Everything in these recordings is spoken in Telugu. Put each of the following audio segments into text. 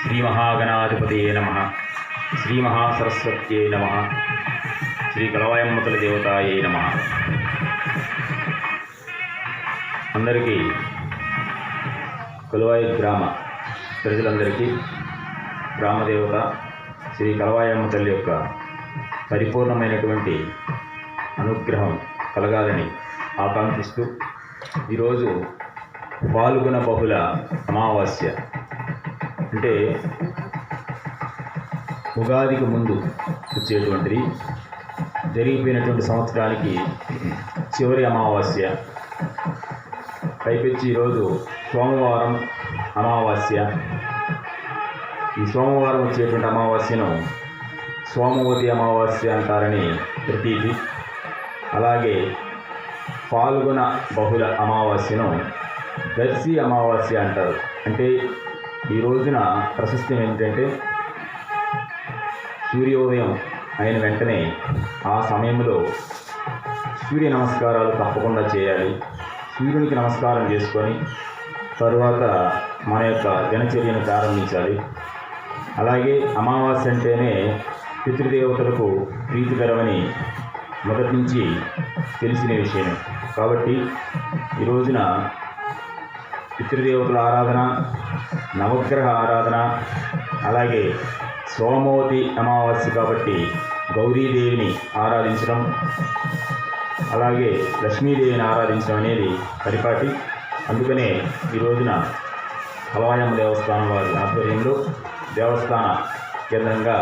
శ్రీ మహాగణాధిపతయే నమః. శ్రీ మహాసరస్వత్యై నమః. శ్రీ కలవాయమ్మతల దేవతాయే నమః. అందరికీ కొలువాయి గ్రామ ప్రజలందరికీ గ్రామదేవత శ్రీ కలవాయమ్మ తల్లి యొక్క పరిపూర్ణమైనటువంటి అనుగ్రహం కలగాలని ఆకాంక్షిస్తూ ఈరోజు పాల్గొన బహుళ అమావాస్య అంటే ఉగాదికి ముందు వచ్చేటువంటిది, జరిగిపోయినటువంటి సంవత్సరానికి చివరి అమావాస్య. పైపెచ్చి ఈరోజు సోమవారం అమావాస్య. ఈ సోమవారం వచ్చేటువంటి అమావాస్యను సోమవతి అమావాస్య అంటారని ప్రతీతి. అలాగే పాల్గొన బహుళ అమావాస్యను దర్శి అమావాస్య అంటారు. అంటే ఈ రోజున ప్రశస్తి ఏంటంటే సూర్యోదయం అయిన వెంటనే ఆ సమయంలో సూర్య నమస్కారాలు తప్పకుండా చేయాలి. సూర్యునికి నమస్కారం చేసుకొని తరువాత మన యొక్క దినచర్యను ప్రారంభించాలి. అలాగే అమావాస్య అంటేనే పితృదేవతలకు ప్రీతికరమని మొదటి నుంచి తెలిసిన విషయమే. కాబట్టి ఈ రోజున పితృదేవతల ఆరాధన, నవగ్రహ ఆరాధన, అలాగే సోమవతి అమావాస్య కాబట్టి గౌరీదేవిని ఆరాధించడం, అలాగే లక్ష్మీదేవిని ఆరాధించడం అనేది పరిపాటి. అందుకనే ఈ రోజున కలవాయమ్మ దేవస్థానం వారి ఆధ్వర్యంలో దేవస్థాన కేంద్రంగా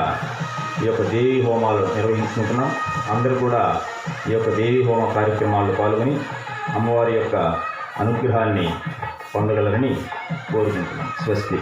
ఈ యొక్క దేవీ హోమాలు నిర్వహించుకుంటున్నాం. అందరూ కూడా ఈ యొక్క దేవీ హోమ కార్యక్రమాల్లో పాల్గొని అమ్మవారి యొక్క అనుగ్రహాన్ని పొందగలరని కోరుకుంటున్నాం. స్వస్తి.